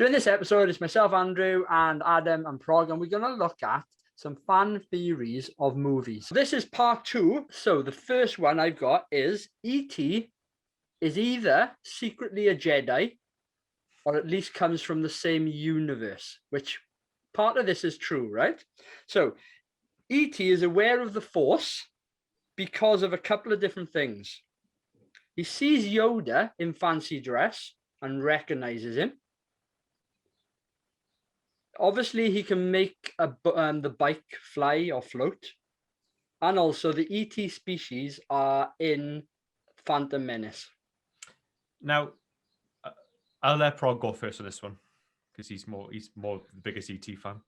So in this episode, it's myself, Andrew, and Adam and Prog, and we're going to look at some fan theories of movies. This is part 2. So the first one I've got is E.T. is either secretly a Jedi or at least comes from the same universe, which part of this is true, right? So E.T. is aware of the Force because of a couple of different things. He sees Yoda in fancy dress and recognizes him. Obviously, he can make the bike fly or float. And also, the ET species are in Phantom Menace. Now, I'll let Prog go first on this one because he's more the biggest ET fan.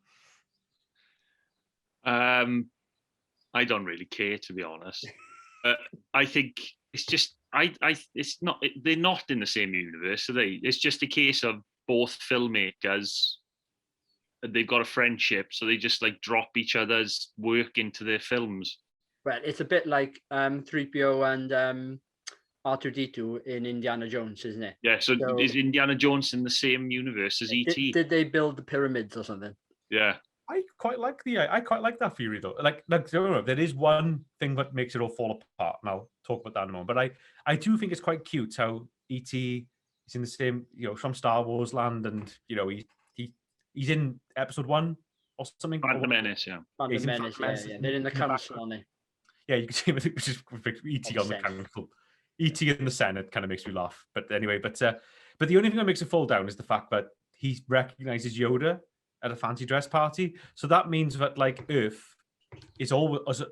I don't really care, to be honest. I think it's just it's not. They're not in the same universe, are they? It's just a case of both filmmakers. They've got a friendship, so they just like drop each other's work into their films. Well, it's a bit like 3PO and R2-D2 in Indiana Jones, isn't it? Yeah. So is Indiana Jones in the same universe as E.T.? Did they build the pyramids or something? Yeah. I quite like that theory though. Like there is one thing that makes it all fall apart, and I'll talk about that in a moment. But I do think it's quite cute how E.T. is in the same, from Star Wars land, and he's in episode 1 or something. Phantom Menace, yeah. Phantom Menace, yeah. They're in the council, aren't they? Yeah, you can see him, which is E.T. on the council. E.T. in the Senate kind of makes me laugh. But anyway, but the only thing that makes it fall down is the fact that he recognizes Yoda at a fancy dress party. So that means that like Earth is always,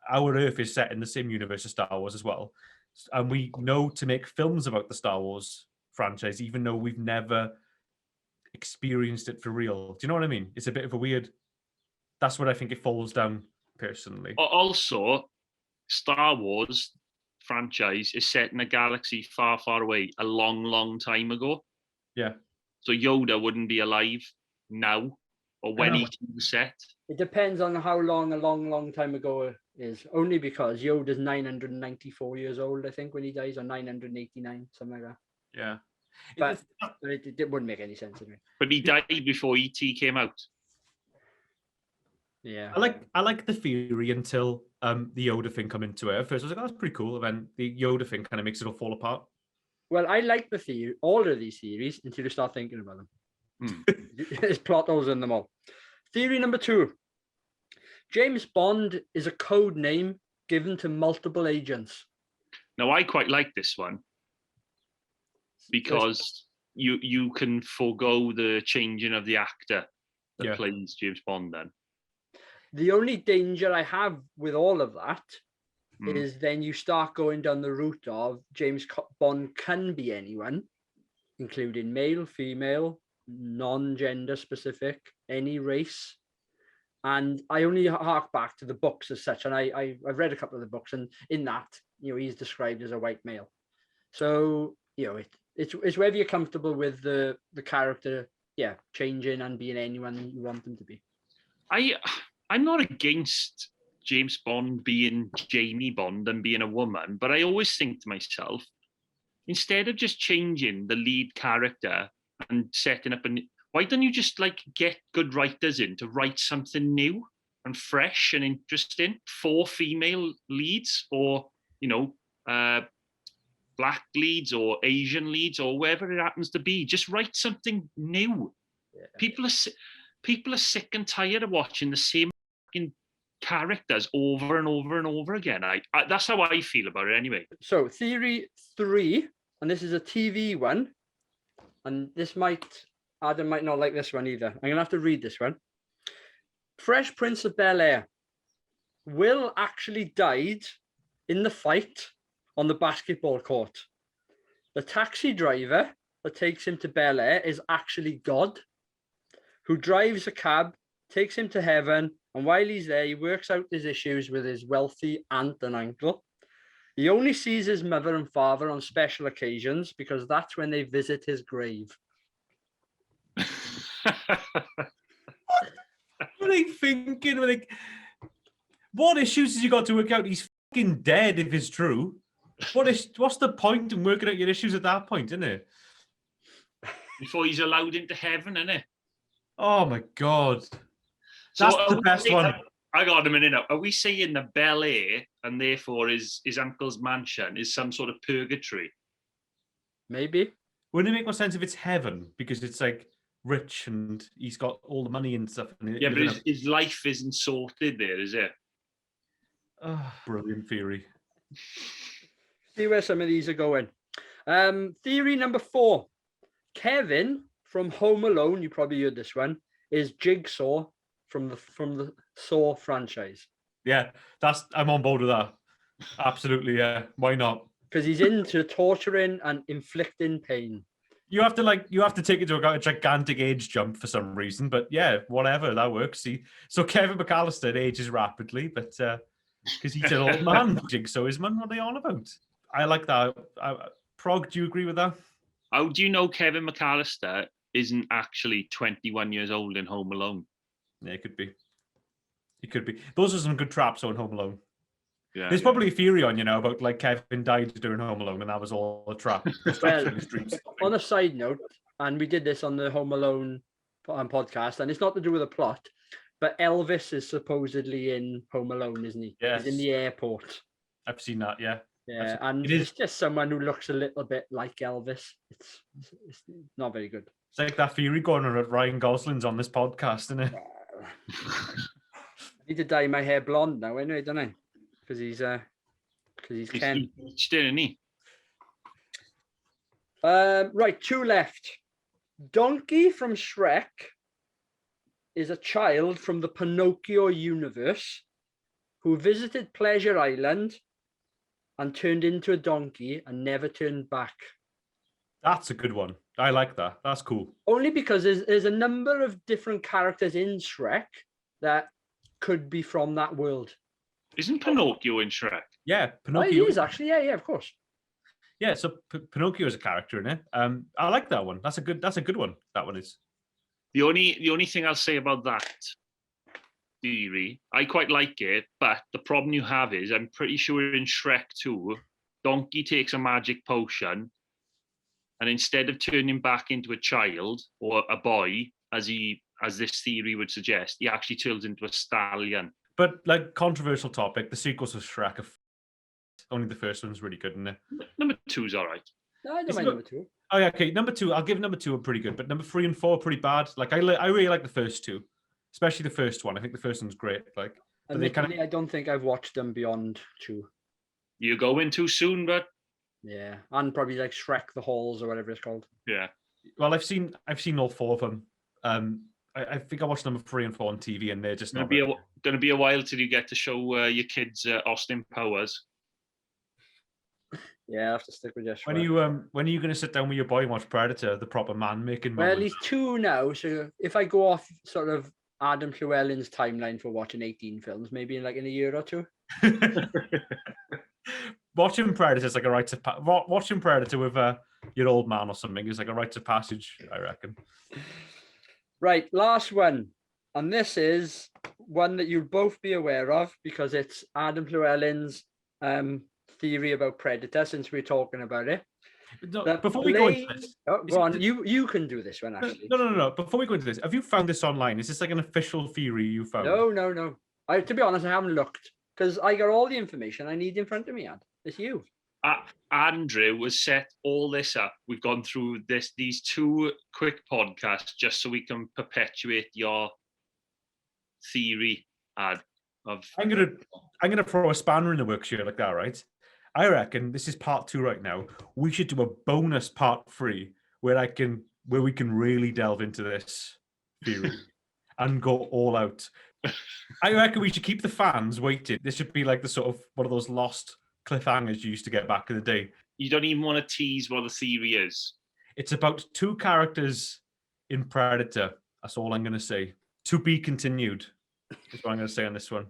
our Earth is set in the same universe as Star Wars as well. And we know to make films about the Star Wars franchise, even though we've never experienced it for real. Do you know what I mean? It's a bit of a weird, that's what I think it falls down personally. Also, Star Wars franchise is set in a galaxy far, far away, a long, long time ago. Yeah. So Yoda wouldn't be alive now, or when he was set. It depends on how long a long, long time ago it is. Only because Yoda's 994 years old, I think, when he dies, or 989, something like that. Yeah. But it wouldn't make any sense anyway. But he died before E.T. came out. Yeah. I like the theory until the Yoda thing come into it. At first I was like, oh, that's pretty cool. And then the Yoda thing kind of makes it all fall apart. Well, I like the theory, all of these theories, until you start thinking about them. There's plot holes in them all. Theory number 2. James Bond is a code name given to multiple agents. Now, I quite like this one because you can forego the changing of the actor that plays James Bond then. The only danger I have with all of that is then you start going down the route of James Bond can be anyone, including male, female, non-gender specific, any race. And I only hark back to the books as such. And I've read a couple of the books, and in that, he's described as a white male. So, it's whether you're comfortable with the character, changing and being anyone you want them to be. I'm not against James Bond being Jamie Bond and being a woman, but I always think to myself, instead of just changing the lead character and setting up why don't you just get good writers in to write something new and fresh and interesting for female leads, or black leads or Asian leads or wherever it happens to be. Just write something new. Yeah. People are sick and tired of watching the same characters over and over and over again. I that's how I feel about it anyway. So theory 3, and this is a TV one, and Adam might not like this one either. I'm gonna have to read this one. Fresh Prince of Bel-Air. Will actually died in the fight on the basketball court. The taxi driver that takes him to Bel-Air is actually God, who drives a cab, takes him to heaven, and while he's there, he works out his issues with his wealthy aunt and uncle. He only sees his mother and father on special occasions because that's when they visit his grave. What are they thinking? What issues has he got to work out? He's fucking dead if it's true. What's the point in working out your issues at that point, isn't it? before he's allowed into heaven, innit? Oh my god. So That's are the we best saying- one. I got a minute now. Are we saying the Bel Air and therefore his uncle's mansion is some sort of purgatory? Maybe. Wouldn't it make more sense if it's heaven? Because it's like rich and he's got all the money and stuff. And Yeah, but his life isn't sorted there, is it? Brilliant theory. See where some of these are going. Theory number 4. Kevin from Home Alone, you probably heard this one, is Jigsaw from the Saw franchise. Yeah, I'm on board with that. Absolutely, yeah. Why not? Because he's into torturing and inflicting pain. You have to take into account a gigantic age jump for some reason, but yeah, whatever, that works. So Kevin McAllister ages rapidly, but because he's an old man, Jigsaw is man. What are they on about? I like that. Prog, do you agree with that? How do you know Kevin McAllister isn't actually 21 years old in Home Alone? Yeah, it could be. It could be. Those are some good traps on Home Alone. Yeah, There's probably a theory on, about like Kevin died during Home Alone and that was all a trap. Well, on a side note, and we did this on the Home Alone podcast, and it's not to do with the plot, but Elvis is supposedly in Home Alone, isn't he? Yes. He's in the airport. I've seen that, yeah. Yeah, and it's just someone who looks a little bit like Elvis. It's not very good. It's like that theory going on at Ryan Gosling's on this podcast, isn't it? I need to dye my hair blonde now, anyway, don't I? Because he's Ken. He's didn't he? Right, 2 left. Donkey from Shrek is a child from the Pinocchio universe who visited Pleasure Island and turned into a donkey and never turned back. That's a good one. I like that. That's cool. Only because there's a number of different characters in Shrek that could be from that world. Isn't Pinocchio in Shrek? Yeah, Pinocchio. Oh, he is actually. Yeah, of course. Yeah, so Pinocchio is a character in it. I like that one. That's a good one. That one is. The only thing I'll say about that theory, I quite like it, but the problem you have is I'm pretty sure in Shrek 2, Donkey takes a magic potion, and instead of turning back into a child or a boy, as this theory would suggest, he actually turns into a stallion. But like controversial topic, the sequels of Shrek only the first one's really good, isn't it? Number 2's all right. No, I don't mind number 2. Oh yeah, okay. Number 2, I'll give number 2 a pretty good, but number 3 and 4 are pretty bad. Like I really like the first 2, especially the first one. I think the first one's great. Like, I don't think I've watched them beyond 2. You're going too soon, but yeah, and probably like Shrek the Halls or whatever it's called. Yeah. Well, I've seen all 4 of them. I think I watched number 3 and 4 on TV, and they're just not. Going to be a while till you get to show your kids Austin Powers. Yeah, I have to stick with Josh. When are you going to sit down with your boy and watch Predator, the proper man making? Well, he's 2 now, so if I go off sort of Adam Llewellyn's timeline for watching 18 films, maybe in a year or 2. Watching Predator is like a rite of watching Predator with your old man or something is like a rite of passage, I reckon. Right, last one, and this is one that you'll both be aware of because it's Adam Llewellyn's theory about Predator. Since we're talking about it, before we go into this, go on. You can do this one actually. No. Before we go into this, have you found this online? Is this like an official theory you found? No. To be honest, I haven't looked because I got all the information I need in front of me. It's you. Andrew has set all this up. We've gone through these 2 quick podcasts just so we can perpetuate your theory. I'm gonna throw a spanner in the works here like that, right? I reckon this is part 2 right now. We should do a bonus part 3 where we can really delve into this theory and go all out. I reckon we should keep the fans waiting. This should be like the sort of one of those lost cliffhangers you used to get back in the day. You don't even want to tease what the theory is. It's about 2 characters in Predator. That's all I'm going to say. To be continued is what I'm going to say on this one.